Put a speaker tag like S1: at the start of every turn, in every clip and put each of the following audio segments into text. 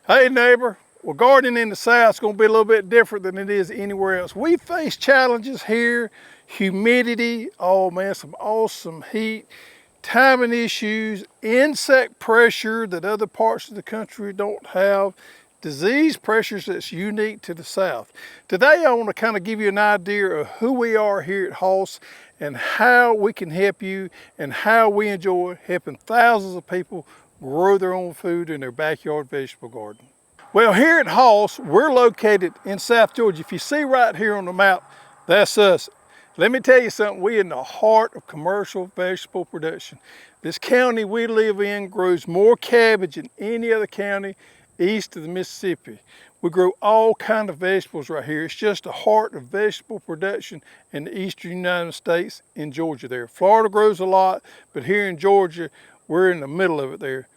S1: Hey neighbor, well gardening in the South is going to be a little bit different than it is anywhere else. We face challenges here, humidity, oh man, some awesome heat, timing issues, insect pressure that other parts of the country don't have, disease pressures that's unique to the South. Today I want to kind of give you an idea of who we are here at Hoss and how we can help you and how we enjoy helping thousands of people grow their own food in their backyard vegetable garden. Well, here at Hoss, we're located in South Georgia. If you see right here on the map, that's us. Let me tell you something, we're in the heart of commercial vegetable production. This county we live in grows more cabbage than any other county east of the Mississippi. We grow all kinds of vegetables right here. It's just the heart of vegetable production in the eastern United States in Georgia there. Florida grows a lot, but here in Georgia, we're in the middle of it there.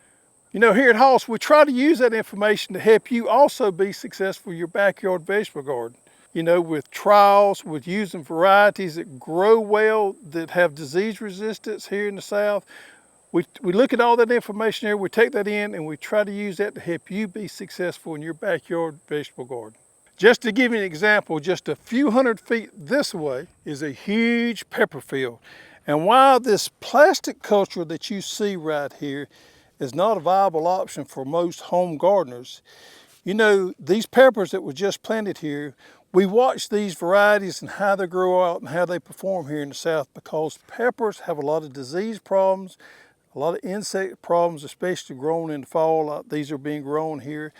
S1: You know, here at Hoss, we try to use that information to help you also be successful in your backyard vegetable garden. You know, with trials, with using varieties that grow well, that have disease resistance here in the South. We look at all that information there, we take that in, and we try to use that to help you be successful in your backyard vegetable garden. Just to give you an example, just a few hundred feet this way is a huge pepper field. And while this plastic culture that you see right here is not a viable option for most home gardeners, you know, these peppers that were just planted here, we watch these varieties and how they grow out and how they perform here in the South, because peppers have a lot of disease problems, a lot of insect problems, especially grown in the fall. These are being grown here.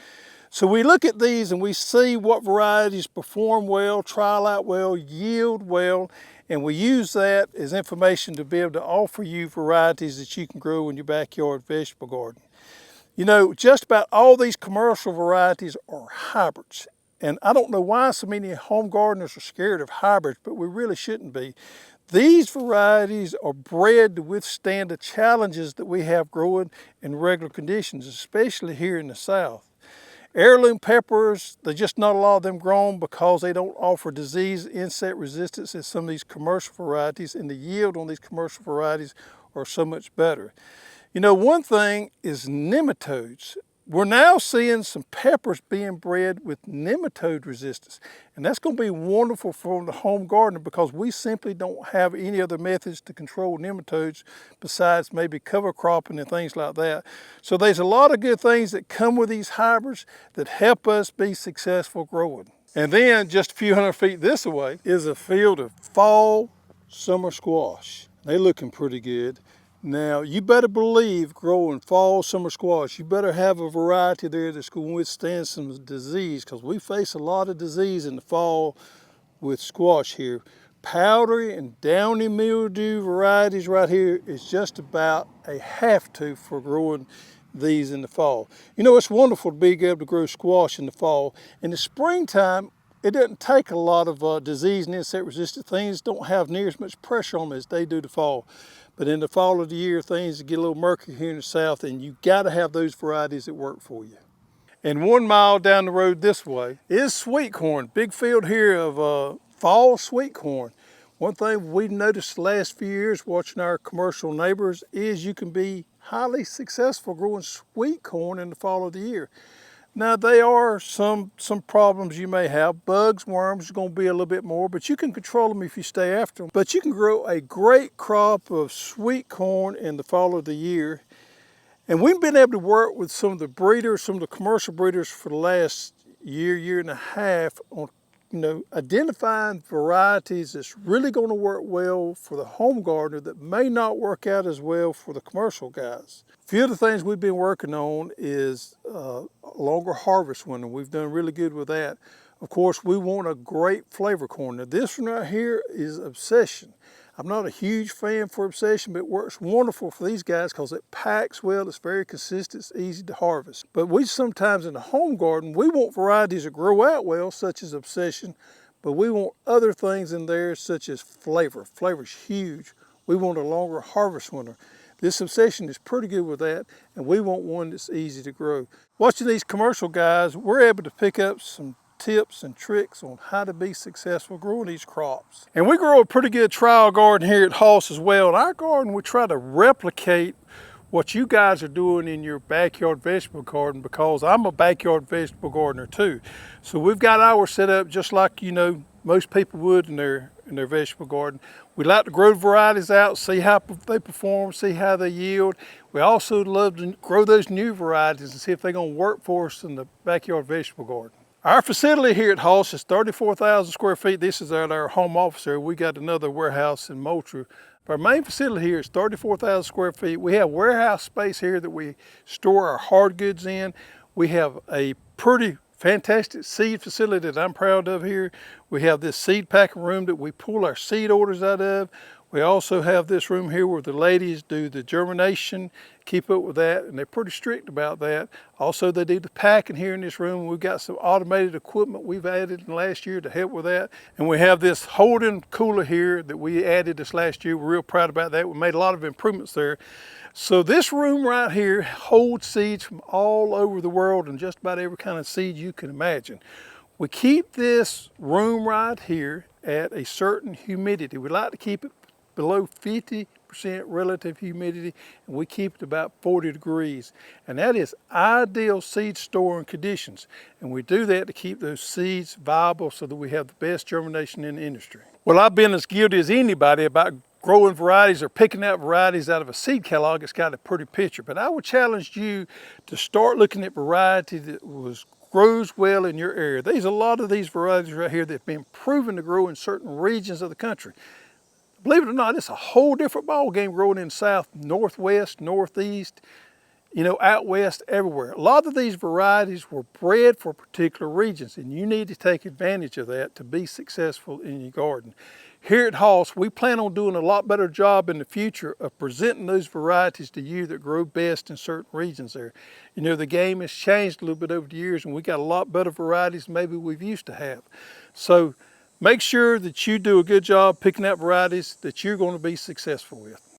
S1: So we look at these and we see what varieties perform well, trial out well, yield well, and we use that as information to be able to offer you varieties that you can grow in your backyard vegetable garden. You know, just about all these commercial varieties are hybrids. And I don't know why so many home gardeners are scared of hybrids, but we really shouldn't be. These varieties are bred to withstand the challenges that we have growing in regular conditions, especially here in the South. Heirloom peppers, there's just not a lot of them grown because they don't offer disease, insect resistance as some of these commercial varieties, and the yield on these commercial varieties are so much better. You know, one thing is nematodes. We're now seeing some peppers being bred with nematode resistance. And that's going to be wonderful for the home gardener because we simply don't have any other methods to control nematodes besides maybe cover cropping and things like that. So there's a lot of good things that come with these hybrids that help us be successful growing. And then just a few hundred feet this way is a field of fall summer squash. They're looking pretty good. Now, you better believe growing fall summer squash, you better have a variety there that's going to withstand some disease, because we face a lot of disease in the fall with squash here. Powdery and downy mildew varieties right here is just about a have-to for growing these in the fall. You know, it's wonderful to be able to grow squash in the fall. In the springtime, it doesn't take a lot of disease and insect resistant things. Don't have near as much pressure on them as they do the fall. But in the fall of the year, things get a little murky here in the South, and you gotta have those varieties that work for you. And 1 mile down the road this way is sweet corn. Big field here of fall sweet corn. One thing we've noticed the last few years watching our commercial neighbors is you can be highly successful growing sweet corn in the fall of the year. Now, there are some problems you may have. Bugs, worms is going to be a little bit more, but you can control them if you stay after them. But you can grow a great crop of sweet corn in the fall of the year. And we've been able to work with some of the breeders, some of the commercial breeders for the last year and a half on, you know, identifying varieties that's really going to work well for the home gardener that may not work out as well for the commercial guys. A few of the things we've been working on is longer harvest window. We've done really good with that. Of course, we want a great flavor corn. Now this one right here is Obsession. I'm not a huge fan for Obsession, but it works wonderful for these guys because it packs well, it's very consistent, it's easy to harvest. But we sometimes in the home garden, we want varieties that grow out well, such as Obsession, but we want other things in there such as flavor. Flavor's huge. We want a longer harvest window. This Obsession is pretty good with that, and we want one that's easy to grow. Watching these commercial guys, we're able to pick up some tips and tricks on how to be successful growing these crops. And we grow a pretty good trial garden here at Hoss as well. In our garden, we try to replicate what you guys are doing in your backyard vegetable garden, because I'm a backyard vegetable gardener too. So we've got ours set up just like, you know, most people would in their vegetable garden. We like to grow varieties out, see how they perform, see how they yield. We also love to grow those new varieties and see if they're going to work for us in the backyard vegetable garden. Our facility here at Hoss is 34,000 square feet. This is at our home office area. We got another warehouse in Moultrie. Our main facility here is 34,000 square feet. We have warehouse space here that we store our hard goods in. We have a pretty fantastic seed facility that I'm proud of here. We have this seed packing room that we pull our seed orders out of. We also have this room here where the ladies do the germination, keep up with that, and they're pretty strict about that. Also, they do the packing here in this room. We've got some automated equipment we've added in the last year to help with that. And we have this holding cooler here that we added this last year. We're real proud about that. We made a lot of improvements there. So this room right here holds seeds from all over the world and just about every kind of seed you can imagine. We keep this room right here at a certain humidity. We like to keep it below 50% relative humidity, and we keep it about 40 degrees. And that is ideal seed storing conditions. And we do that to keep those seeds viable so that we have the best germination in the industry. Well, I've been as guilty as anybody about growing varieties or picking out varieties out of a seed catalog that's got a pretty picture. But I would challenge you to start looking at variety that grows well in your area. There's a lot of these varieties right here that have been proven to grow in certain regions of the country. Believe it or not, it's a whole different ball game growing in the south, northwest, northeast, you know, out west, everywhere. A lot of these varieties were bred for particular regions, and you need to take advantage of that to be successful in your garden. Here at Hoss, we plan on doing a lot better job in the future of presenting those varieties to you that grow best in certain regions there. You know, the game has changed a little bit over the years, and we got a lot better varieties than maybe we've used to have. So make sure that you do a good job picking out varieties that you're going to be successful with.